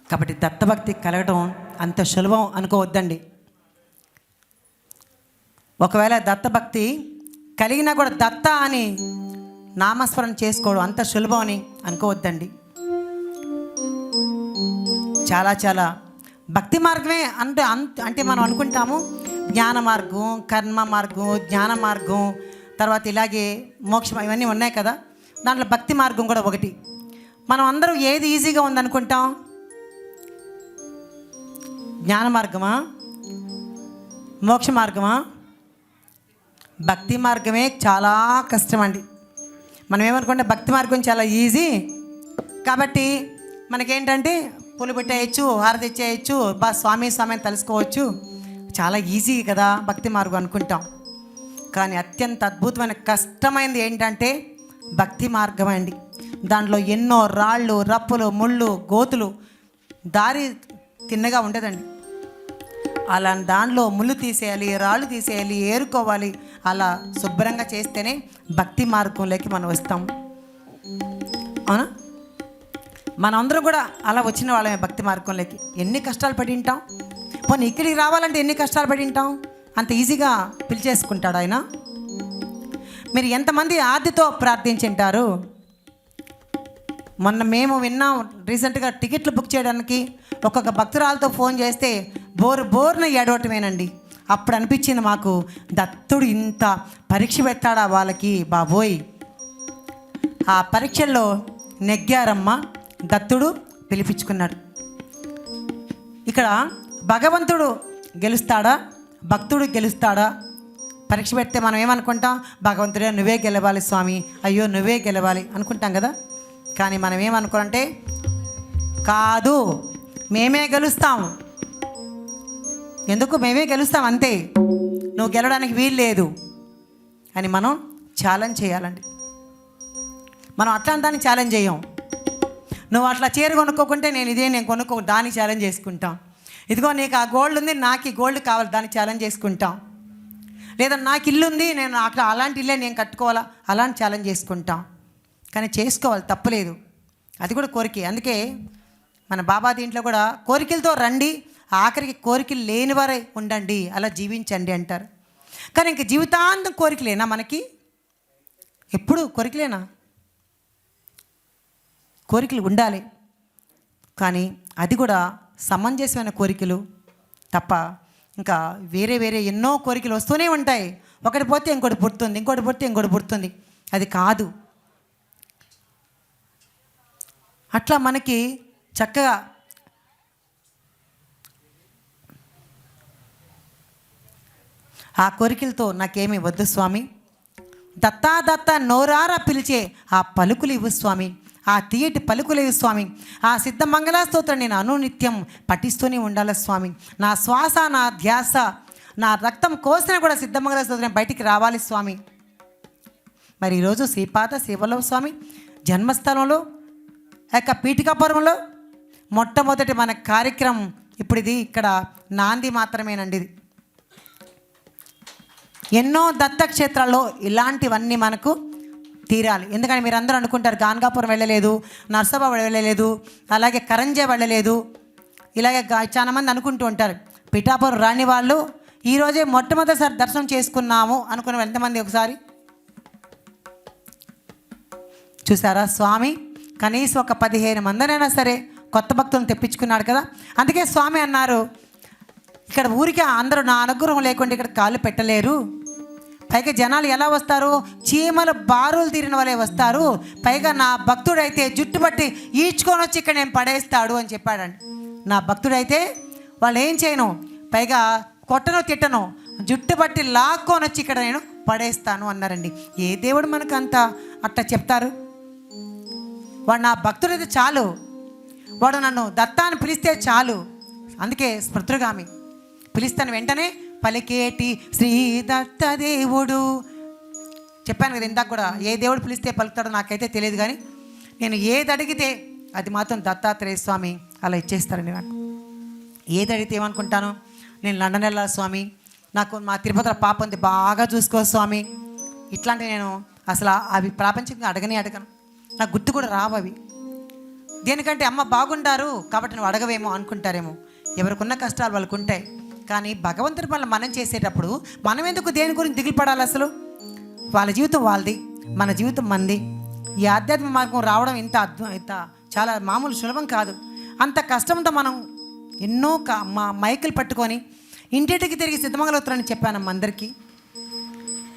కాబట్టి దత్తభక్తి కలగడం అంత సులభం అనుకోవద్దండి. ఒకవేళ దత్తభక్తి కలిగినా కూడా దత్త అని నామస్మరణ చేసుకోవడం అంత సులభం అని అనుకోవద్దండి. చాలా చాలా భక్తి మార్గమే అంటే మనం అనుకుంటాము జ్ఞాన మార్గం, కర్మ మార్గం, జ్ఞాన మార్గం, తర్వాత ఇలాగే మోక్షం ఇవన్నీ ఉన్నాయి కదా. దాంట్లో భక్తి మార్గం కూడా ఒకటి. మనం అందరూ ఏది ఈజీగా ఉందనుకుంటాం? జ్ఞాన మార్గమా, మోక్ష మార్గమా? భక్తి మార్గమే చాలా కష్టం అండి. మనం ఏమనుకుంటే భక్తి మార్గం చాలా ఈజీ కాబట్టి మనకేంటంటే పూలు పెట్టేయచ్చు, హారతి ఇచ్చేయచ్చు, స్వామి అని తెలుసుకోవచ్చు, చాలా ఈజీ కదా భక్తి మార్గం అనుకుంటాం. కానీ అత్యంత అద్భుతమైన కష్టమైనది ఏంటంటే భక్తి మార్గం అండి. దాంట్లో ఎన్నో రాళ్ళు, రప్పులు, ముళ్ళు, గోతులు, దారి తిన్నగా ఉండదండి. అలా దానిలో ముళ్ళు తీసేయాలి, రాళ్ళు తీసేయాలి, ఏరుకోవాలి. అలా శుభ్రంగా చేస్తేనే భక్తి మార్గంలోకి మనం వస్తాం. అవునా? మనందరం కూడా అలా వచ్చిన వాళ్ళమే భక్తి మార్గంలోకి. ఎన్ని కష్టాలు పడి ఉంటాం. పోనీ ఇక్కడికి రావాలంటే ఎన్ని కష్టాలు పడి ఉంటాం. అంత ఈజీగా పిలిచేసుకుంటాడు ఆయన. మీరు ఎంతమంది ఆదితో ప్రార్థించుంటారు? మొన్న మేము విన్నాం రీసెంట్గా టికెట్లు బుక్ చేయడానికి ఒక్కొక్క భక్తురాలతో ఫోన్ చేస్తే బోరున ఏడవటమేనండి. అప్పుడు అనిపించింది మాకు, దత్తుడు ఇంత పరీక్ష పెట్టాడా వాళ్ళకి బాబోయ్. ఆ పరీక్షల్లో నెగ్గారమ్మ, దత్తుడు పిలిపించుకున్నాడు. ఇక్కడ భగవంతుడు గెలుస్తాడా, భక్తుడు గెలుస్తాడా? పరీక్ష పెడితే మనం ఏమనుకుంటాం? భగవంతుడే నువ్వే గెలవాలి స్వామి, అయ్యో నువ్వే గెలవాలి అనుకుంటాం కదా. కానీ మనం ఏమనుకోవాలంటే కాదు, మేమే గెలుస్తాం. ఎందుకు? మేమే గెలుస్తాం అంతే, నువ్వు గెలవడానికి వీలు లేదు అని మనం ఛాలెంజ్ చేయాలండి. మనం అట్లా దాన్ని ఛాలెంజ్ చేయం. నువ్వు అట్లా చీర కొనుక్కోకుంటే నేను కొనుక్కో, దాన్ని ఛాలెంజ్ చేసుకుంటాం. ఇదిగో నీకు ఆ గోల్డ్ ఉంది, నాకు ఈ గోల్డ్ కావాలి, దాన్ని ఛాలెంజ్ చేసుకుంటాం. లేదా నాకు ఇల్లు ఉంది, నేను అట్లా అలాంటి ఇల్లే నేను కట్టుకోవాలా, అలాంటి ఛాలెంజ్ చేసుకుంటాం. కానీ చేసుకోవాలి, తప్పులేదు, అది కూడా కోరికే. అందుకే మన బాబా దీంట్లో కూడా కోరికలతో రండి, ఆఖరికి కోరికలు లేని వారే ఉండండి, అలా జీవించండి అంటారు. కానీ ఇంక జీవితాంతం కోరికలేనా మనకి? ఎప్పుడు కోరికలేనా? కోరికలు ఉండాలి, కానీ అది కూడా సమంజసమైన కోరికలు తప్ప ఇంకా వేరే ఎన్నో కోరికలు వస్తూనే ఉంటాయి. ఒకటి పోతే ఇంకోటి పుడుతుంది, ఇంకోటి పుడితే ఇంకోటి పుడుతుంది. అది కాదు. అట్లా మనకి చక్కగా ఆ కోరికలతో నాకేమీ వద్దు స్వామి, దత్తా దత్త నోరారా పిలిచే ఆ పలుకులు ఇవ్వు స్వామి, ఆ తీయటి పలుకులు ఇవ్వు స్వామి, ఆ సిద్ధ మంగళాస్తోత్రం నేను అనునిత్యం పఠిస్తూనే ఉండాలి స్వామి, నా శ్వాస, నా ధ్యాస, నా రక్తం కోసిన కూడా సిద్ధ మంగళాస్తోత్రం బయటికి రావాలి స్వామి. మరి ఈరోజు శ్రీపాద శివలో స్వామి జన్మస్థలంలో యొక్క పీఠికాపురంలో మొట్టమొదటి మన కార్యక్రమం ఇప్పుడు ఇది ఇక్కడ నాంది మాత్రమేనండి. ఇది ఎన్నో దత్తక్షేత్రాల్లో ఇలాంటివన్నీ మనకు తీరాలి. ఎందుకంటే మీరు అందరూ అనుకుంటారు గాన్గాపురం వెళ్ళలేదు, నర్సాబాద్ వెళ్ళలేదు, అలాగే కరంజే వెళ్ళలేదు, ఇలాగే చాలా మంది అనుకుంటూ ఉంటారు. పిఠాపురం రాని వాళ్ళు ఈరోజే మొట్టమొదటిసారి దర్శనం చేసుకున్నాము అనుకుని ఎంతమంది? ఒకసారి చూసారా? స్వామి కనీసం ఒక 15 మందినైనా సరే కొత్త భక్తులను తెప్పించుకున్నాడు కదా. అందుకే స్వామి అన్నారు, ఇక్కడ ఊరికే అందరూ నా అనుగ్రహం లేకుండా ఇక్కడ కాళ్ళు పెట్టలేరు. పైగా జనాలు ఎలా వస్తారు? చీమల బారులు తీరిన వాళ్ళే వస్తారు. పైగా నా భక్తుడైతే జుట్టు పట్టి ఈడ్చుకొని వచ్చి ఇక్కడ నేను పడేస్తాడు అని చెప్పాడండి. నా భక్తుడైతే వాళ్ళు ఏం చేయను, పైగా కొట్టను తిట్టను, జుట్టు పట్టి లాక్కొని వచ్చి ఇక్కడ నేను పడేస్తాను అన్నారండి. ఏ దేవుడు మనకు అంత అట్లా చెప్తారు? వాడు నా భక్తుడైతే చాలు, వాడు నన్ను దత్తా అని పిలిస్తే చాలు. అందుకే స్మృతుగామి పిలిస్తాను వెంటనే పలికేటి శ్రీ దత్తదేవుడు చెప్పాను కదా ఇందాక కూడా. ఏ దేవుడు పిలిస్తే పలుకుతాడో నాకైతే తెలియదు, కానీ నేను ఏది అడిగితే అది మాత్రం దత్తాత్రేయ స్వామి అలా ఇచ్చేస్తారండి. నాకు ఏది అడిగితే ఏమనుకుంటాను, నేను లండన్ వెళ్ళాలి స్వామి, నాకు మా తిరుపతిలో పాప ఉంది బాగా చూసుకో స్వామి, ఇట్లాంటివి నేను అసలు అవి ప్రాపంచికంగా అడగను, నాకు గుర్తు కూడా రావు అవి. దేనికంటే అమ్మ బాగుండారు కాబట్టి నువ్వు అడగవేమో అనుకుంటారేమో. ఎవరికున్న కష్టాలు వాళ్ళకు ఉంటాయి. కానీ భగవంతుడి పనులు మనం చేసేటప్పుడు మనం ఎందుకు దేని గురించి దిగులు పడాలి? అసలు వాళ్ళ జీవితం వాళ్ళది, మన జీవితం మనది. ఈ ఆధ్యాత్మిక మార్గం రావడం ఇంత చాలా మామూలు సులభం కాదు. అంత కష్టంతో మనం ఎన్నో మైకులు పట్టుకొని ఇంటింటికి తిరిగి సిద్ధమంగళవుతారని చెప్పానమ్మ అందరికీ.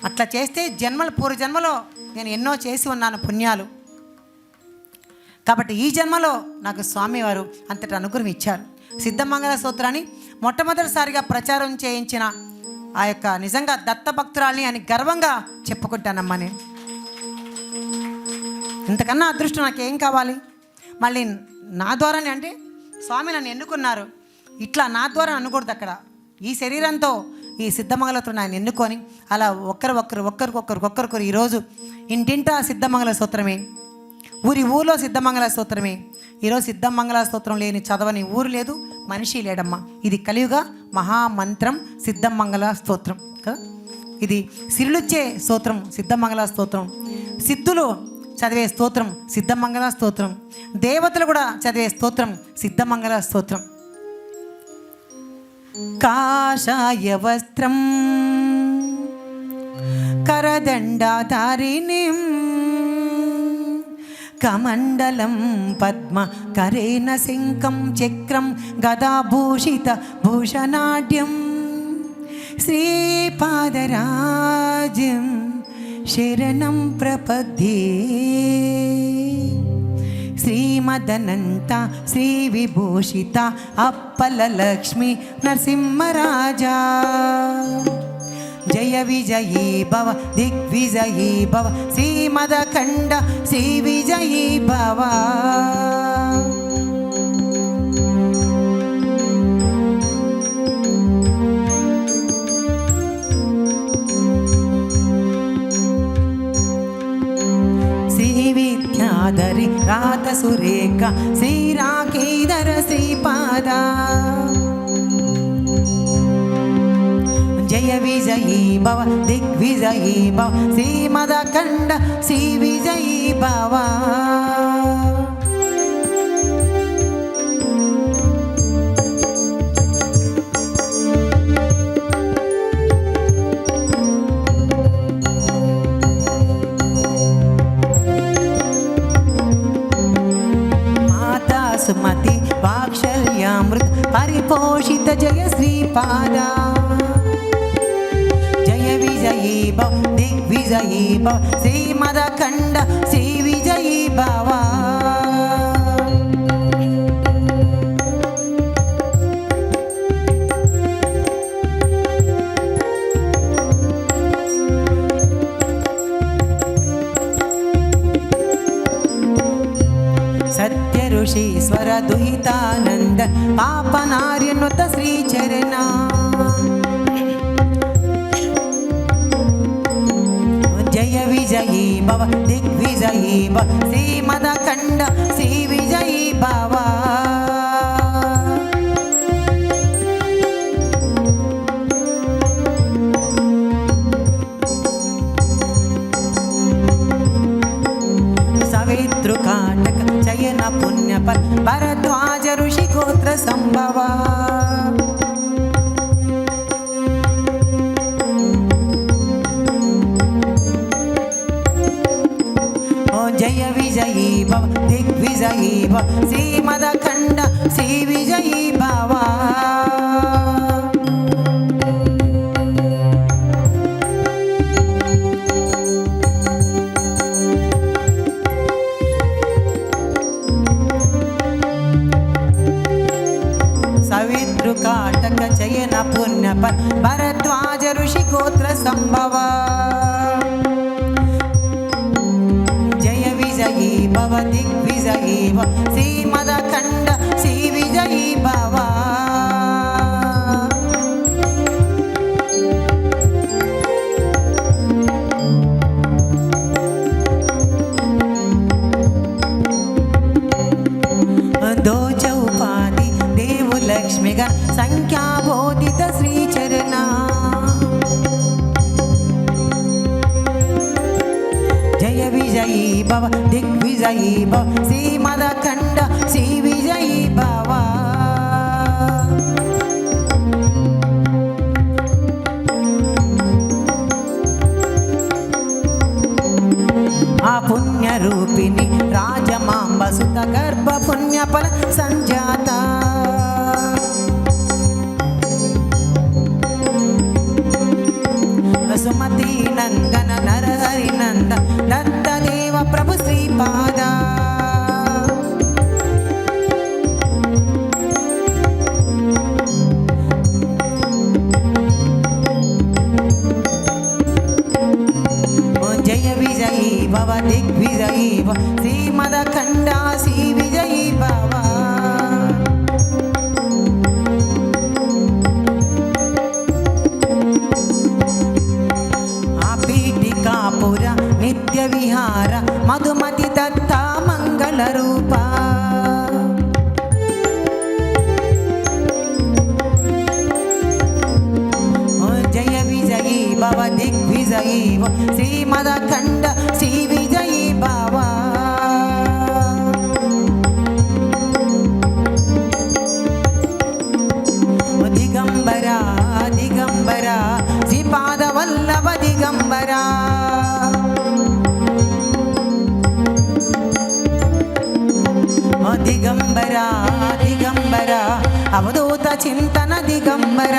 అట్లా చేస్తే పూర్వ జన్మలో నేను ఎన్నో చేసి ఉన్నాను పుణ్యాలు. కాబట్టి ఈ జన్మలో నాకు స్వామివారు అంతటి అనుగ్రహం ఇచ్చారు. సిద్ధమంగళ స్తోత్రాన్ని మొట్టమొదటిసారిగా ప్రచారం చేయించిన ఆ యొక్క నిజంగా దత్తభక్తురాల్ని అని గర్వంగా చెప్పుకుంటానమ్మా నేను. ఇంతకన్నా అదృష్టం నాకేం కావాలి? మళ్ళీ నా ద్వారానే అంటే స్వామి నన్ను ఎన్నుకున్నారు. ఇట్లా నా ద్వారా అనకూడదు. అక్కడ ఈ శరీరంతో ఈ సిద్ధమంగళతో ఆయన ఎన్నుకొని అలా ఒక్కరికొకరు ఈరోజు ఇంటింటా సిద్ధమంగళ స్తోత్రమే, ఊరిలో సిద్ధమంగళ స్తోత్రమే. ఈరోజు సిద్ధమంగళ స్తోత్రం లేని చదవని ఊరు లేదు, మనిషి లేడమ్మా. ఇది కలియుగ మహామంత్రం సిద్ధమంగళ స్తోత్రం కదా. ఇది సిరులిచ్చే స్తోత్రం సిద్ధమంగళ స్తోత్రం. సిద్ధులు చదివే స్తోత్రం సిద్ధమంగళ స్తోత్రం. దేవతలు కూడా చదివే స్తోత్రం సిద్ధమంగళ స్తోత్రం. కాషాయ వస్త్రం కరదండాధారిణిం కమండలం పద్మ కరేణ శంఖం చక్రం గదాభూషిత భూషణాఢ్యం శ్రీపాదరాజం శరణం ప్రపద్యే. శ్రీమదనంత శ్రీ విభూషిత అప్పల లక్ష్మి నరసింహరాజా జయ విజయీ భవ దిగ్విజయీ భవ శ్రీమదఖండ శ్రీ విజయీ భవ. శ్రీవిద్యాధరి రాత సురేఖ శ్రీరాకేధర శ్రీపాద జయ విజయీ భవ దిగ్విజయీ భవ శ్రీమదఖండ శ్రీ విజయీ భవ. మాతా సుమతి వాత్సల్యామృత పరిపోషిత జయ శ్రీపాద జయ విజయీ భవ దిగ్విజయీ భవ శ్రీమదఖండ శ్రీ విజయీ భవ. సత్య ఋషీశ్వర దుహితానంద పాపనార్యనుత శ్రీచరణ జయ విజయీ భవ దిగ్విజయీ భవ శ్రీమదఖండ శ్రీ విజయీ భవ. సవితృకాటక చయన పుణ్యపల్ భరద్వాజ ఋషి గోత్ర సంభవ జయ విజయీ భవ దిగ్విజయీ భవ శ్రీమదఖండ శ్రీ విజయీ భవ. సవితృకాటక చయన పుణ్యపల్ భరద్వాజ ఋషి గోత్ర సంభవ జయ విజయీ భవ దిగ్విజయీ భవ శ్రీమదఖండ శ్రీ విజయీ భవ. దోచౌపాది దేవు లక్ష్మిగా సంఖ్యాబోధిత శ్రీచరణ జయ విజయీ భవ దిగ్విజయీ భవ శ్రీమదఖండ బావా. ఆ పుణ్యరూపిణి రాజమాంబ సుత గర్భ పుణ్యఫల సంజాత. సుమతి నందన నరహరి నంద దత్తదేవ ప్రభు శ్రీపాద. జయ విజయీ భవ దిగ్విజయీ భవ శ్రీమదఖండ శ్రీ విజయీ భవ. పీఠికాపుర నిత్య విహార మధుమతి దత్త మంగళ రూప. జయ విజయీ భవ దిగ్విజయీ భవ శ్రీమదఖండ శ్రీ విజయీ భవ. దిగంబర దిగంబర శ్రీపాద వల్లభ దిగంబర. దిగంబర దిగంబర అవధూత చింతన దిగంబర.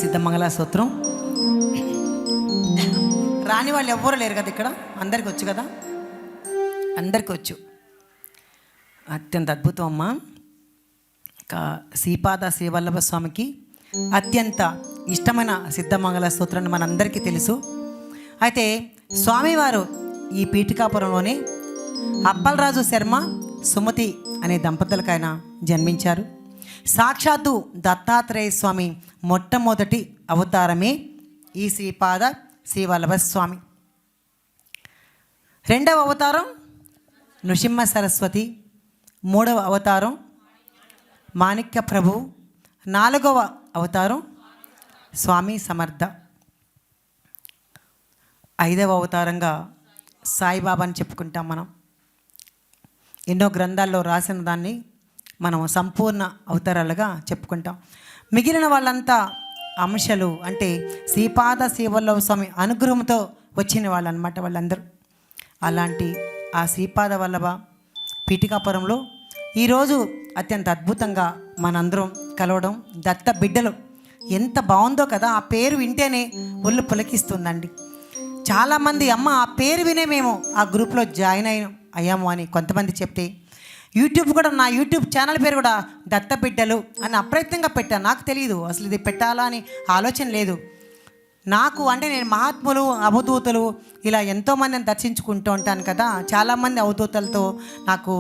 సిద్ధమంగళ స్తోత్రం. రాని వాళ్ళు ఎవ్వరూ లేరు కదా ఇక్కడ, అందరికి వచ్చు కదా, అందరికి వచ్చు. అత్యంత అద్భుతం అమ్మ. శ్రీపాద శ్రీవల్లభ స్వామికి అత్యంత ఇష్టమైన సిద్ధమంగళ స్తోత్రాన్ని మనందరికీ తెలుసు. అయితే స్వామివారు ఈ పీఠికాపురంలోనే అప్పలరాజు శర్మ సుమతి అనే దంపతులకు ఆయన జన్మించారు. సాక్షాత్తు దత్తాత్రేయ స్వామి మొట్టమొదటి అవతారమే ఈ శ్రీపాద శ్రీవల్లభ స్వామి. రెండవ అవతారం నృసింహ సరస్వతి, మూడవ అవతారం మాణిక్య ప్రభు, నాలుగవ అవతారం స్వామి సమర్థ, ఐదవ అవతారంగా సాయిబాబాని చెప్పుకుంటాం మనం. ఎన్నో గ్రంథాల్లో రాసిన దాన్ని మనం సంపూర్ణ అవతారాలుగా చెప్పుకుంటాం. మిగిలిన వాళ్ళంతా అంశాలు అంటే శ్రీపాద శ్రీవల్లభ స్వామి అనుగ్రహంతో వచ్చిన వాళ్ళు అనమాట వాళ్ళందరూ. అలాంటి ఆ శ్రీపాద వల్లభ పీఠికాపురంలో ఈరోజు అత్యంత అద్భుతంగా మనందరం కలవడం, దత్త బిడ్డలు, ఎంత బాగుందో కదా. ఆ పేరు వింటేనే ఒళ్ళు పులకిస్తుందండి. చాలామంది అమ్మ ఆ పేరు వినే మేము ఆ గ్రూప్లో జాయిన్ అయ్యాము అని కొంతమంది చెప్తే, యూట్యూబ్ కూడా నా యూట్యూబ్ ఛానల్ పేరు కూడా దత్త బిడ్డలు అని అప్రయత్నంగా పెట్టాను. నాకు తెలియదు అసలు ఇది పెట్టాలా అని ఆలోచన లేదు నాకు. అంటే నేను మహాత్ములు అవధూతలు ఇలా ఎంతోమందిని దర్శించుకుంటూ ఉంటాను కదా. చాలామంది అవధూతలతో నాకు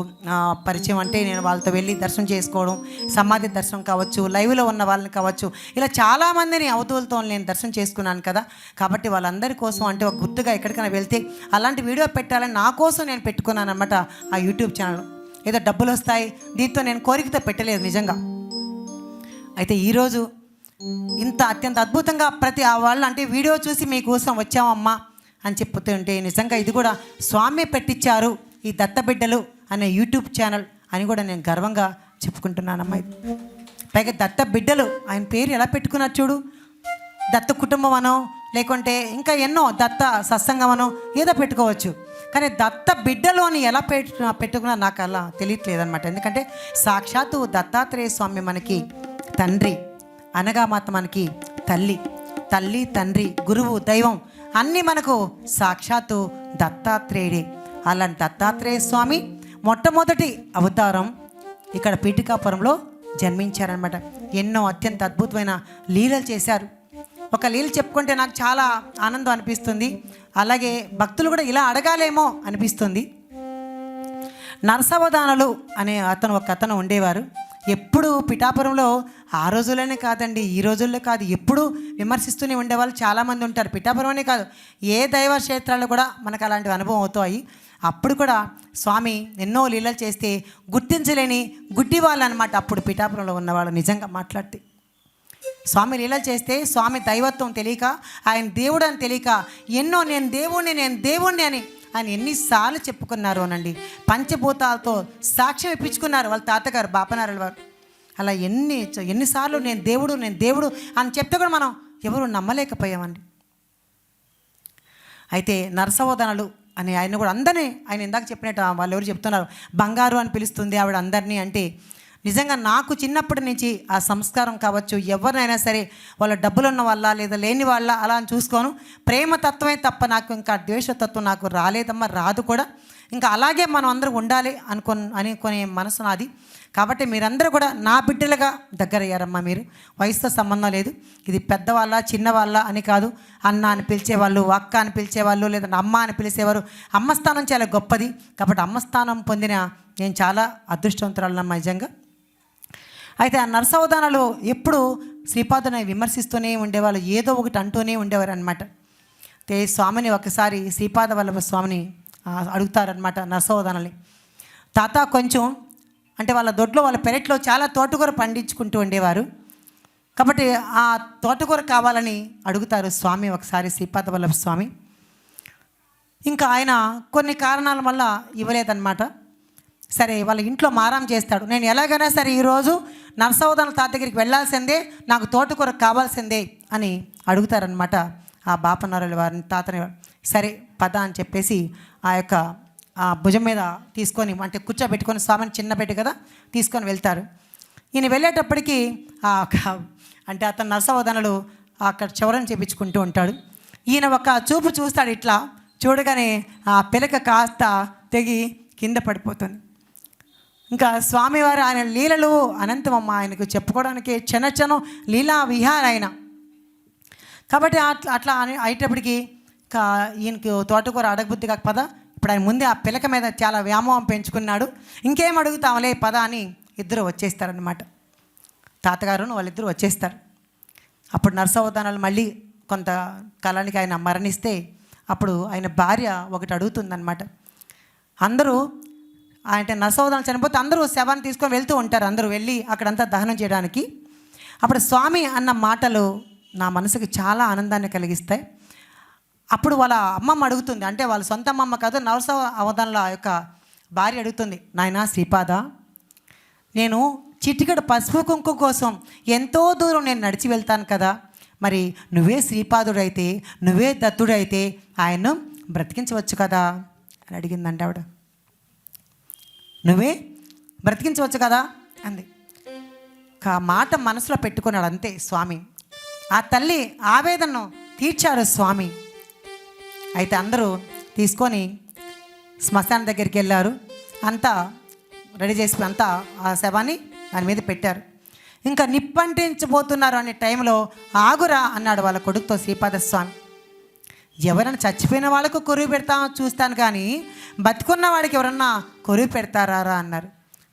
పరిచయం. అంటే నేను వాళ్ళతో వెళ్ళి దర్శనం చేసుకోవడం, సమాధి దర్శనం కావచ్చు, లైవ్లో ఉన్న వాళ్ళని కావచ్చు, ఇలా చాలామందిని అవధూతలతో నేను దర్శనం చేసుకున్నాను కదా. కాబట్టి వాళ్ళందరి కోసం అంటే ఒక గుర్తుగా ఎక్కడికైనా వెళ్తే అలాంటి వీడియో పెట్టాలని నా కోసం నేను పెట్టుకున్నాను అనమాట ఆ యూట్యూబ్ ఛానల్. ఏదో డబ్బులు వస్తాయి దీంతో నేను కోరికతో పెట్టలేదు నిజంగా. అయితే ఈరోజు ఇంత అత్యంత అద్భుతంగా ప్రతి వాళ్ళు అంటే వీడియో చూసి మీకోసం వచ్చామమ్మా అని చెప్తుంటే నిజంగా ఇది కూడా స్వామి పెట్టించారు ఈ దత్త బిడ్డలు అనే యూట్యూబ్ ఛానల్ అని కూడా నేను గర్వంగా చెప్పుకుంటున్నానమ్మా. పైగా దత్త బిడ్డలు ఆయన పేరు ఎలా పెట్టుకున్నారు చూడు. దత్త కుటుంబం అనో లేకుంటే ఇంకా ఎన్నో దత్త సత్సంగం అనో ఏదో పెట్టుకోవచ్చు. కానీ దత్త బిడ్డలు అని ఎలా పెట్టుకున్నా నాకు అలా తెలియట్లేదన్నమాట. ఎందుకంటే సాక్షాత్తు దత్తాత్రేయ స్వామి మనకి తండ్రి, అనగా మాత మనకి తల్లి, తల్లి తండ్రి గురువు దైవం అన్నీ మనకు సాక్షాత్తు దత్తాత్రేయుడే. అలాంటి దత్తాత్రేయ స్వామి మొట్టమొదటి అవతారం ఇక్కడ పీఠికాపురంలో జన్మించారనమాట. ఎన్నో అత్యంత అద్భుతమైన లీలలు చేశారు. ఒక లీల చెప్పుకుంటే నాకు చాలా ఆనందం అనిపిస్తుంది. అలాగే భక్తులు కూడా ఇలా అడగాలేమో అనిపిస్తుంది. నరసవదానులు అనే ఒక అతను ఉండేవారు. ఎప్పుడు పిఠాపురంలో ఆ రోజుల్లోనే కాదండి, ఈ రోజుల్లో కాదు, ఎప్పుడు విమర్శిస్తూనే ఉండేవాళ్ళు చాలామంది ఉంటారు. పిఠాపురమనే కాదు, ఏ దైవ క్షేత్రాల్లో కూడా మనకు అలాంటి అనుభవం అవుతాయి. అప్పుడు కూడా స్వామి ఎన్నో లీలలు చేస్తే గుర్తించలేని గుడ్డి వాళ్ళు అనమాట అప్పుడు పిఠాపురంలో ఉన్నవాళ్ళు. నిజంగా మాట్లాడితే స్వామి లీలలు చేస్తే స్వామి దైవత్వం తెలియక, ఆయన దేవుడు అని తెలియక ఎన్నో నేను దేవుణ్ణి అని ఆయన ఎన్నిసార్లు చెప్పుకున్నారు అనండి. పంచభూతాలతో సాక్ష్యం ఇప్పించుకున్నారు వాళ్ళ తాతగారు బాపనారాయణ వారు. అలా ఎన్నిసార్లు నేను దేవుడు అని చెప్తే కూడా మనం ఎవరు నమ్మలేకపోయామండి. అయితే నరసవదనలు అని ఆయన కూడా అందరినీ, ఆయన ఇందాక చెప్పినట్టు వాళ్ళు ఎవరు చెప్తున్నారు బంగారు అని పిలుస్తుంది ఆవిడ అందరినీ అంటే, నిజంగా నాకు చిన్నప్పటి నుంచి ఆ సంస్కారం కావచ్చు, ఎవరినైనా సరే వాళ్ళ డబ్బులు ఉన్న వాళ్ళ లేదా లేని వాళ్ళ అలా అని చూసుకోను. ప్రేమతత్వమే తప్ప నాకు ఇంకా ద్వేషతత్వం నాకు రాలేదమ్మా, రాదు కూడా. ఇంకా అలాగే మనం అందరూ ఉండాలి అనుకునే మనసు నాది. కాబట్టి మీరందరూ కూడా నా బిడ్డలుగా దగ్గరయ్యారమ్మా. మీరు వయసుతో సంబంధం లేదు. ఇది పెద్దవాళ్ళ చిన్నవాళ్ళ అని కాదు. అన్న అని పిలిచేవాళ్ళు, అక్క అని పిలిచేవాళ్ళు, లేదా అమ్మ అని పిలిచేవారు. అమ్మ స్థానం చాలా గొప్పది. కాబట్టి అమ్మ స్థానం పొందిన నేను చాలా అదృష్టవంతురాలనమ్మా నిజంగా. అయితే ఆ నరసవదానాలు ఎప్పుడు శ్రీపాదుని విమర్శిస్తూనే ఉండేవాళ్ళు, ఏదో ఒకటి అంటూనే ఉండేవారు అనమాట. అయితే స్వామిని ఒకసారి శ్రీపాద వల్లభ స్వామిని అడుగుతారనమాట నరసవదానాన్ని. తాత కొంచెం అంటే వాళ్ళ దొడ్లో వాళ్ళ పెరట్లో చాలా తోటకూర పండించుకుంటూ ఉండేవారు. కాబట్టి ఆ తోటకూర కావాలని అడుగుతారు స్వామి ఒకసారి శ్రీపాద వల్లభ స్వామి. ఇంకా ఆయన కొన్ని కారణాల వల్ల ఇవ్వలేదన్నమాట. సరే వాళ్ళ ఇంట్లో మారం చేస్తాడు. నేను ఎలాగైనా సరే ఈరోజు నరసవదన తాత దగ్గరికి వెళ్ళాల్సిందే, నాకు తోటకూర కావాల్సిందే అని అడుగుతారనమాట ఆ బాపనారాయణ వారిని తాతని. సరే పద అని చెప్పేసి ఆ యొక్క ఆ భుజం మీద తీసుకొని అంటే కూర్చోబెట్టుకొని స్వామిని చిన్న పెట్టి కదా తీసుకొని వెళ్తారు. ఈయన వెళ్ళేటప్పటికీ అంటే అతను నరసవదనలు అక్కడ చివరని చేపించుకుంటూ ఉంటాడు. ఈయన ఒక చూపు చూస్తాడు. ఇట్లా చూడగానే ఆ పిలక కాస్త తెగి కింద పడిపోతుంది. ఇంకా స్వామివారు ఆయన లీలలు అనంతమమ్మ, ఆయనకు చెప్పుకోవడానికి క్షణక్షణం లీలా విహార ఆయన. కాబట్టి అట్లా అయ్యేటప్పటికి ఈయనకు తోటకూర అడగబుద్ధి కాక పద, ఇప్పుడు ఆయన ముందే ఆ పిలక మీద చాలా వ్యామోహం పెంచుకున్నాడు, ఇంకేం అడుగుతాంలే పద అని ఇద్దరు వచ్చేస్తారనమాట. తాతగారును వాళ్ళిద్దరూ వచ్చేస్తారు. అప్పుడు నరసవదానాలు మళ్ళీ కొంత కాలానికి ఆయన మరణిస్తే అప్పుడు ఆయన భార్య ఒకటి అడుగుతుందన్నమాట. అందరూ అంటే నరసవదానాలు చనిపోతే అందరూ శవాన్ని తీసుకొని వెళ్తూ ఉంటారు. అందరూ వెళ్ళి అక్కడంతా దహనం చేయడానికి. అప్పుడు స్వామి అన్న మాటలు నా మనసుకి చాలా ఆనందాన్ని కలిగిస్తాయి. అప్పుడు వాళ్ళ అమ్మమ్మ అడుగుతుంది, అంటే వాళ్ళ సొంత అమ్మమ్మ కాదు, నరసవ అవధానుల యొక్క భార్య అడుగుతుంది, నాయనా శ్రీపాద, నేను చిటికెడు పసుపు కుంకుమ కోసం ఎంతో దూరం నేను నడిచి వెళ్తాను కదా, మరి నువ్వే శ్రీపాదుడైతే, నువ్వే దత్తుడైతే ఆయన్ను బ్రతికించవచ్చు కదా అని అడిగిందంట ఆవిడ. నువ్వే బ్రతికించవచ్చు కదా అంది. మాట మనసులో పెట్టుకున్నాడు అంతే స్వామి. ఆ తల్లి ఆవేదనను తీర్చాడు స్వామి. అయితే అందరూ తీసుకొని శ్మశానం దగ్గరికి వెళ్ళారు. అంతా రెడీ చేసి అంతా ఆ శవాన్ని దాని మీద పెట్టారు. ఇంకా నిప్పంటించబోతున్నారు అనే టైంలో ఆగురా అన్నాడు వాళ్ళ కొడుకుతో శ్రీపాద స్వామి. ఎవరైనా చచ్చిపోయిన వాళ్ళకు కొరువు పెడతా చూస్తాను కానీ బతుకున్న వాడికి ఎవరన్నా కొరువు పెడతారా అన్నారు.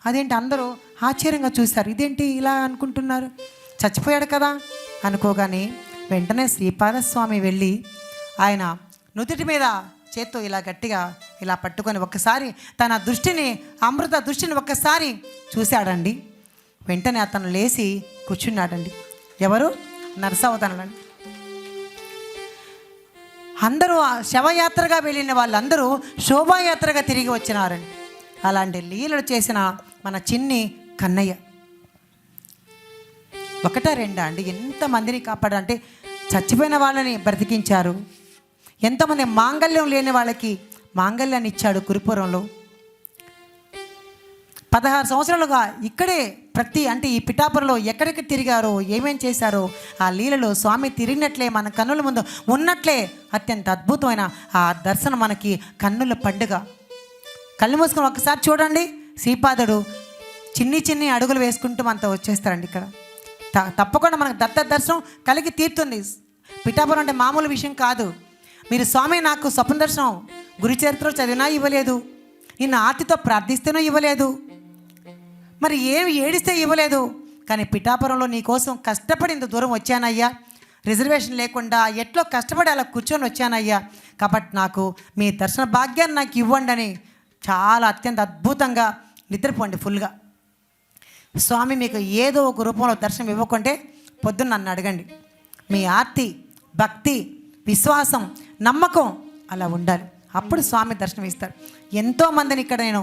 అదేంటి అందరూ ఆశ్చర్యంగా చూశారు. ఇదేంటి ఇలా అనుకుంటున్నారు, చచ్చిపోయాడు కదా అనుకోగానే వెంటనే శ్రీపాద స్వామి వెళ్ళి ఆయన నుదుటి మీద చేత్తో ఇలా గట్టిగా ఇలా పట్టుకొని ఒక్కసారి తన దృష్టిని, అమృత దృష్టిని ఒక్కసారి చూశాడండి. వెంటనే అతను లేచి కూర్చున్నాడండి. ఎవరు? నరసవదనులండి. అందరూ శవయాత్రగా వెళ్ళిన వాళ్ళందరూ శోభాయాత్రగా తిరిగి వచ్చినారండి. అలాంటి లీలలు చేసిన మన చిన్ని కన్నయ్య ఒకటా రెండా అండి, ఎంతమందిని కాపాడంటే చచ్చిపోయిన వాళ్ళని బ్రతికించారు. ఎంతోమంది మాంగళ్యం లేని వాళ్ళకి మాంగళ్యాన్ని ఇచ్చాడు కురుపురంలో. 16 సంవత్సరాలుగా ఇక్కడే అంటే ఈ పిఠాపురంలో ఎక్కడెక్కడ తిరిగారో, ఏమేం చేశారో ఆ లీలలో స్వామి తిరిగినట్లే మన కన్నుల ముందు ఉన్నట్లే అత్యంత అద్భుతమైన ఆ దర్శనం మనకి కన్నుల పండుగ. కళ్ళు మూసుకొని ఒక్కసారి చూడండి, శ్రీపాదుడు చిన్ని అడుగులు వేసుకుంటూ మనతో వచ్చేస్తారండి. ఇక్కడ తప్పకుండా మనకు దత్త దర్శనం కలిగి తీరుతుంది. పిఠాపురం అంటే మామూలు విషయం కాదు. మీరు స్వామి నాకు స్వప్న దర్శనం గురు చరిత్రలో చదివినా ఇవ్వలేదు, నిన్ను ఆర్తితో ప్రార్థిస్తేనూ ఇవ్వలేదు, మరి ఏమి ఏడిస్తే ఇవ్వలేదు, కానీ పిఠాపురంలో నీ కోసం కష్టపడి ఇంత దూరం వచ్చానయ్యా, రిజర్వేషన్ లేకుండా ఎట్లో కష్టపడి అలా కూర్చొని వచ్చానయ్యా, కాబట్టి నాకు మీ దర్శన భాగ్యాన్ని నాకు ఇవ్వండి అని చాలా అత్యంత అద్భుతంగా నిద్రపోండి ఫుల్గా. స్వామి మీకు ఏదో ఒక రూపంలో దర్శనం ఇవ్వకుంటే పొద్దున్న నన్ను అడగండి. మీ ఆర్తి, భక్తి, విశ్వాసం, నమ్మకం అలా ఉండాలి, అప్పుడు స్వామి దర్శనం ఇస్తారు. ఎంతోమందిని ఇక్కడ నేను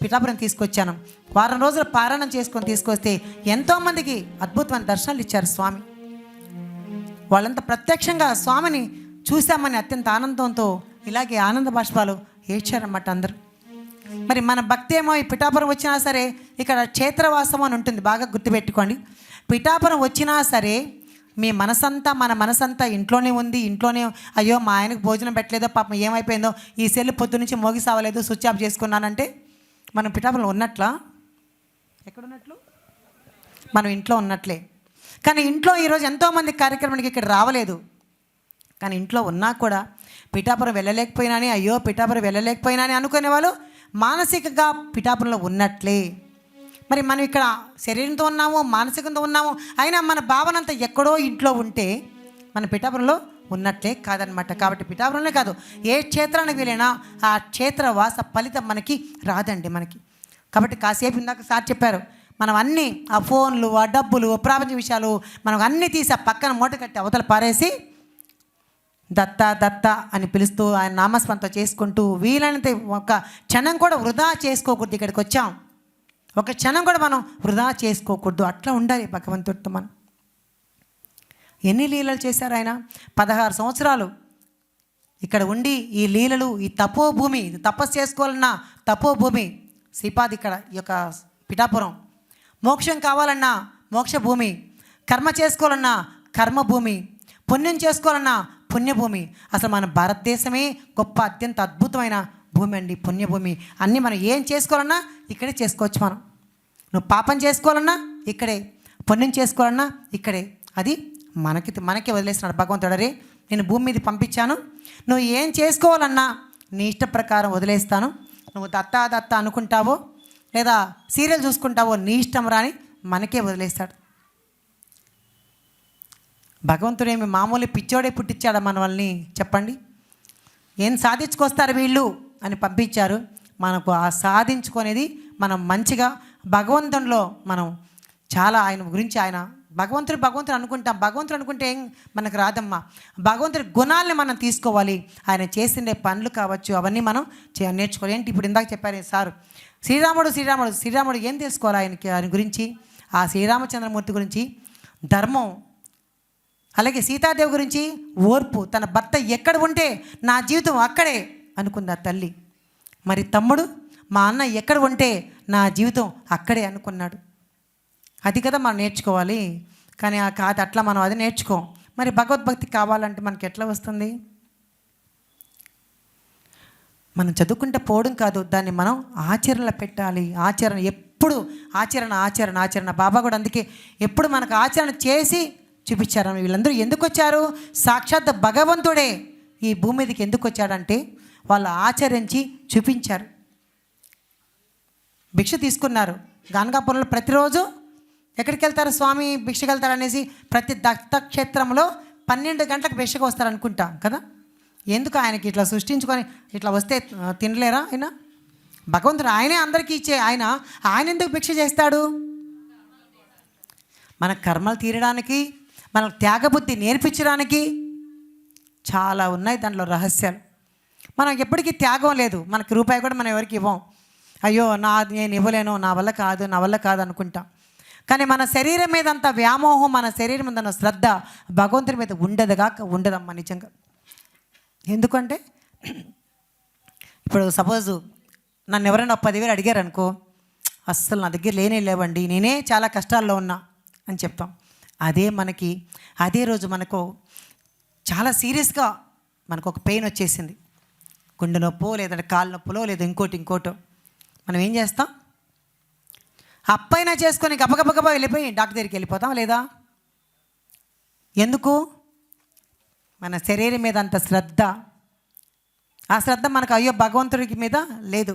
పిఠాపురం తీసుకొచ్చాను, వారం రోజులు పారాయణం చేసుకొని తీసుకొస్తే ఎంతోమందికి అద్భుతమైన దర్శనాలు ఇచ్చారు స్వామి. వాళ్ళంతా ప్రత్యక్షంగా స్వామిని చూశామని అత్యంత ఆనందంతో ఇలాగే ఆనంద బాష్పాలు ఏడ్చారన్నమాట అందరూ. మరి మన భక్తి ఏమో ఈ పిఠాపురం వచ్చినా సరే ఇక్కడ క్షేత్రవాసం అని ఉంటుంది, బాగా గుర్తుపెట్టుకోండి. పిఠాపురం వచ్చినా సరే మీ మనసంతా, మన మనసంతా ఇంట్లోనే ఉంది. ఇంట్లోనే అయ్యో మా ఆయనకు భోజనం పెట్టలేదో, పాపం ఏమైపోయిందో, ఈ సెల్ పొద్దు నుంచి మోగి సావలేదు, స్విచ్ ఆఫ్ చేసుకున్నానంటే మనం పిఠాపురంలో ఉన్నట్లా? ఎక్కడున్నట్లు? మనం ఇంట్లో ఉన్నట్లే. కానీ ఇంట్లో ఈరోజు ఎంతోమంది కార్యక్రమానికి ఇక్కడ రావలేదు, కానీ ఇంట్లో ఉన్నా కూడా పిఠాపురం వెళ్ళలేకపోయినాని, అయ్యో పిఠాపురం వెళ్ళలేకపోయినాని అనుకునే వాళ్ళు మానసికంగా పిఠాపురంలో ఉన్నట్లే. మరి మనం ఇక్కడ శరీరంతో ఉన్నాము, మానసికంతో ఉన్నాము, అయినా మన భావన అంతా ఎక్కడో ఇంట్లో ఉంటే మన పిఠాపురంలో ఉన్నట్లే కాదనమాట. కాబట్టి పిఠాపురంలో కాదు, ఏ క్షేత్రానికి వెళ్ళినా ఆ క్షేత్రవాస ఫలితం మనకి రాదండి మనకి. కాబట్టి కాసేపు ఇందాక సార్ చెప్పారు, మనం అన్నీ ఆ ఫోన్లు, ఆ డబ్బులు, ప్రపంచ విషయాలు మనం అన్నీ తీసి ఆ పక్కన మూట కట్టి అవతల పారేసి దత్త దత్త అని పిలుస్తూ ఆయన నామస్మరణతో చేసుకుంటూ వీలైనంత ఒక క్షణం కూడా వృధా చేసుకోకూడదు. ఇక్కడికి వచ్చాం, ఒక క్షణం కూడా మనం వృధా చేసుకోకూడదు. అట్లా ఉండాలి భగవంతుడితో మనం. ఎన్ని లీలలు చేశారు ఆయన? 16 సంవత్సరాలు ఇక్కడ ఉండి ఈ లీలలు, ఈ తపోభూమి, తపస్సు చేసుకోవాలన్నా తపోభూమి శ్రీపాద్, ఇక్కడ ఈ యొక్క పిఠాపురం. మోక్షం కావాలన్నా మోక్ష భూమి, కర్మ చేసుకోవాలన్నా కర్మభూమి, పుణ్యం చేసుకోవాలన్నా పుణ్యభూమి. అసలు మన భారతదేశమే గొప్ప అత్యంత అద్భుతమైన భూమి అండి, పుణ్యభూమి. అన్నీ మనం ఏం చేసుకోవాలన్నా ఇక్కడే చేసుకోవచ్చు. మనం నువ్వు పాపం చేసుకోవాలన్నా ఇక్కడే, పుణ్యం చేసుకోవాలన్నా ఇక్కడే. అది మనకే వదిలేస్తున్నాడు భగవంతుడు. అరే నేను భూమి మీద పంపించాను, నువ్వు ఏం చేసుకోవాలన్నా నీ ఇష్ట ప్రకారం వదిలేస్తాను. నువ్వు దత్తా దత్త అనుకుంటావో లేదా సీరియల్ చూసుకుంటావో నీ ఇష్టం రాని మనకే వదిలేస్తాడు. భగవంతుడు ఏమి మామూలు పిచ్చోడే పుట్టించాడా మన వాళ్ళని? చెప్పండి. ఏం సాధించుకొస్తారు వీళ్ళు అని పంపించారు. మనకు ఆ సాధించుకునేది మనం మంచిగా భగవంతునిలో మనం చాలా ఆయన గురించి, ఆయన భగవంతుడు అనుకుంటాం. భగవంతుడు అనుకుంటే ఏం మనకు రాదమ్మా. భగవంతుడి గుణాలని మనం తీసుకోవాలి. ఆయన చేసిండే పనులు కావచ్చు అవన్నీ మనం నేర్చుకోవాలి. ఏంటి ఇప్పుడు ఇందాక చెప్పారు సార్, శ్రీరాముడు ఏం తెలుసుకోవాలి ఆయన గురించి? ఆ శ్రీరామచంద్రమూర్తి గురించి ధర్మం, అలాగే సీతాదేవి గురించి ఓర్పు. తన భర్త ఎక్కడ ఉంటే నా జీవితం అక్కడే అనుకుంది ఆ తల్లి. మరి తమ్ముడు, మా అన్న ఎక్కడ ఉంటే నా జీవితం అక్కడే అనుకున్నాడు. అది కదా మనం నేర్చుకోవాలి. కానీ కాదు, అట్లా మనం అది నేర్చుకోం. మరి భగవద్భక్తి కావాలంటే మనకి ఎట్లా వస్తుంది? మనం చదువుకుంటే పోవడం కాదు, దాన్ని మనం ఆచరణలో పెట్టాలి. ఆచరణ ఎప్పుడు ఆచరణ. బాబా కూడా అందుకే ఎప్పుడు మనకు ఆచరణ చేసి చూపించారు. వీళ్ళందరూ ఎందుకు వచ్చారు? సాక్షాత్ భగవంతుడే ఈ భూమి మీదకి ఎందుకు వచ్చాడంటే వాళ్ళు ఆచరించి చూపించారు. భిక్ష తీసుకున్నారు గానగాపురంలో. ప్రతిరోజు ఎక్కడికి వెళ్తారు స్వామి భిక్షకు వెళ్తారు అనేసి ప్రతి దత్తక్షేత్రంలో 12 గంటలకు భిక్షకు వస్తారు అనుకుంటా కదా. ఎందుకు? ఆయనకి ఇట్లా సృష్టించుకొని ఇట్లా వస్తే తినలేరా? ఆయన భగవంతుడు, ఆయనే అందరికీ ఇచ్చే ఆయన ఎందుకు భిక్ష చేస్తాడు? మన కర్మలు తీరడానికి, మన త్యాగబుద్ధి నేర్పించడానికి చాలా ఉన్నాయి దాంట్లో రహస్యాలు. మనం ఎప్పటికీ త్యాగం లేదు, మనకి రూపాయి కూడా మనం ఎవరికి ఇవ్వం. అయ్యో నేను ఇవ్వలేను, నా వల్ల కాదు అనుకుంటాం. కానీ మన శరీరం మీద అంత వ్యామోహం, మన శరీరం మీద ఉన్న శ్రద్ధ భగవంతుడి మీద ఉండదమ్మా నిజంగా. ఎందుకంటే ఇప్పుడు సపోజు నన్ను ఎవరైనా 10,000 అడిగారు అనుకో, అస్సలు నా దగ్గర లేవండి, నేనే చాలా కష్టాల్లో ఉన్నా అని చెప్తాం. అదే రోజు మనకు చాలా సీరియస్గా మనకు ఒక పెయిన్ వచ్చేసింది, గుండె నొప్పో లేదంటే కాళ్ళ నొప్పులో లేదా ఇంకోటో, మనం ఏం చేస్తాం? అప్పైనా చేసుకొని గబగబా వెళ్ళిపోయి డాక్టర్ దగ్గరికి వెళ్ళిపోతాం లేదా? ఎందుకు? మన శరీరం మీద అంత శ్రద్ధ, ఆ శ్రద్ధ మనకు అయ్యో భగవంతుడికి మీద లేదు.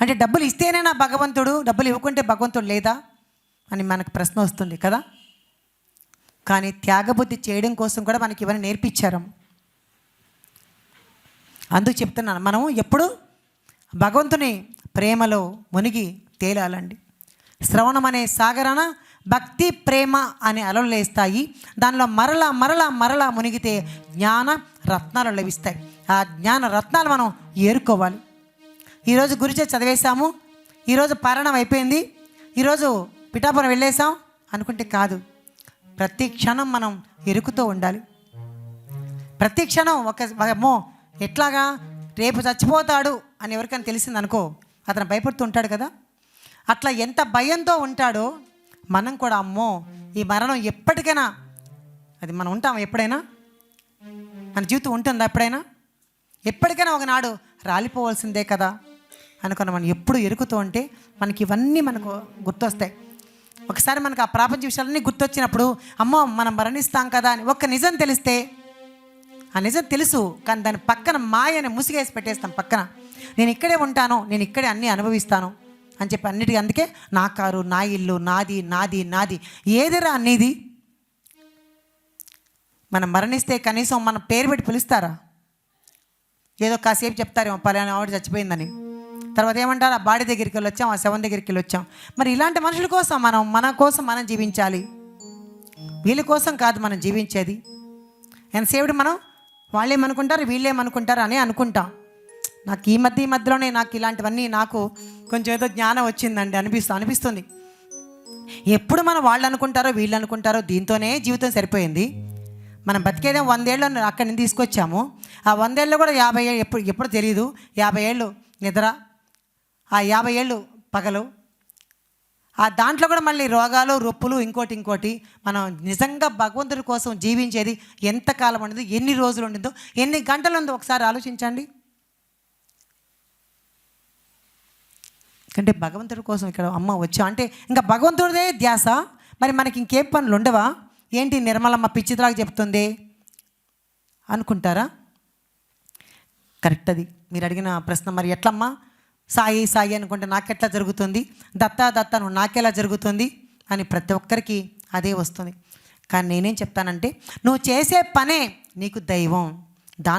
అంటే డబ్బులు ఇస్తేనేనా భగవంతుడు, డబ్బులు ఇవ్వకుంటే భగవంతుడు లేదా అని మనకు ప్రశ్న వస్తుంది కదా. కానీ త్యాగబుద్ధి చేయడం కోసం కూడా మనకి ఇవన్నీ నేర్పించారు. అందుకు చెప్తున్నాను, మనం ఎప్పుడు భగవంతుని ప్రేమలో మునిగి తేలాలండి. శ్రవణం అనే సాగరాన భక్తి ప్రేమ అనే అలలు లేస్తాయి. దానిలో మరలా మరలా మరలా మునిగితే జ్ఞాన రత్నాలు లభిస్తాయి. ఆ జ్ఞాన రత్నాలు మనం ఏరుకోవాలి. ఈరోజు గురిచే చదివేశాము, ఈరోజు పారాయణం అయిపోయింది, ఈరోజు పిఠాపురం వెళ్ళేసాం అనుకుంటే కాదు. ప్రతి క్షణం మనం ఎరుకుతూ ఉండాలి. ప్రతి క్షణం అమ్మో ఎట్లాగా రేపు చచ్చిపోతాడు అని ఎవరికైనా తెలిసిందనుకో అతను భయపడుతూ ఉంటాడు కదా. అట్లా ఎంత భయంతో ఉంటాడో మనం కూడా అమ్మో ఈ మరణం ఎప్పటికైనా, అది మనం ఉంటాం ఎప్పుడైనా, మన జీవితం ఉంటుందా ఎప్పుడైనా, ఎప్పటికైనా ఒకనాడు రాలిపోవాల్సిందే కదా అనుకున్న మనం ఎప్పుడు ఎరుకుతూ ఉంటే మనకి ఇవన్నీ మనకు గుర్తొస్తాయి. ఒకసారి మనకు ఆ ప్రపంచ విషయాలన్నీ గుర్తొచ్చినప్పుడు అమ్మో మనం మరణిస్తాం కదా అని ఒక్క నిజం తెలిస్తే, ఆ నిజం తెలుసు కానీ దాని పక్కన మాయని ముసిగేసి పెట్టేస్తాం పక్కన. నేను ఇక్కడే ఉంటాను, నేను ఇక్కడే అన్నీ అనుభవిస్తాను అని చెప్పి అన్నిటికీ, అందుకే నా కారు, నా ఇల్లు, నాది నాది నాది, ఏదిరా నీది. మనం మరణిస్తే కనీసం మన పేరు పెట్టి పిలుస్తారా? ఏదో కాసేపు చెప్తారేమో పలానా ఆవిడ చచ్చిపోయిందని, తర్వాత ఏమంటారు ఆ బాడీ దగ్గరికి వెళ్ళి వచ్చాం, ఆ శవం దగ్గరికి వెళ్ళి వచ్చాం. మరి ఇలాంటి మనుషుల కోసం మన కోసం మనం జీవించాలి, వీళ్ళ కోసం కాదు మనం జీవించేది. ఎంతసేపుడు మనం వాళ్ళేమనుకుంటారు వీళ్ళేమనుకుంటారు అని అనుకుంటాం. నాకు ఈ మధ్యలోనే నాకు ఇలాంటివన్నీ నాకు కొంచెం ఏదో జ్ఞానం వచ్చిందండి అనిపిస్తుంది. ఎప్పుడు మనం వాళ్ళు అనుకుంటారో వీళ్ళు అనుకుంటారో దీంతోనే జీవితం సరిపోయింది. మనం బతికేదే 100 ఏళ్ళు అక్కడి నుంచి తీసుకొచ్చాము. ఆ 100 ఏళ్ళు కూడా 50 ఏళ్ళు ఎప్పుడు తెలియదు. 50 ఏళ్ళు నిద్ర, ఆ 50 ఏళ్ళు పగలు, ఆ దాంట్లో కూడా మళ్ళీ రోగాలు రొప్పులు ఇంకోటి. మనం నిజంగా భగవంతుడి కోసం జీవించేది ఎంతకాలం ఉండదు, ఎన్ని రోజులు ఉండిందో, ఎన్ని గంటలు ఉందో ఒకసారి ఆలోచించండి. అంటే భగవంతుడి కోసం ఇక్కడ అమ్మ వచ్చా అంటే ఇంకా భగవంతుడిదే ధ్యాస. మరి మనకి ఇంకేం పనులు ఉండవా ఏంటి, నిర్మలమ్మ పిచ్చితలాగా చెప్తుంది అనుకుంటారా? కరెక్ట్, అది మీరు అడిగిన ప్రశ్న. మరి ఎట్లమ్మా సాయి అనుకుంటే నాకెట్లా జరుగుతుంది, దత్తా నువ్వు నాకెలా జరుగుతుంది అని ప్రతి ఒక్కరికి అదే వస్తుంది. కానీ నేనేం చెప్తానంటే నువ్వు చేసే పనే నీకు దైవం.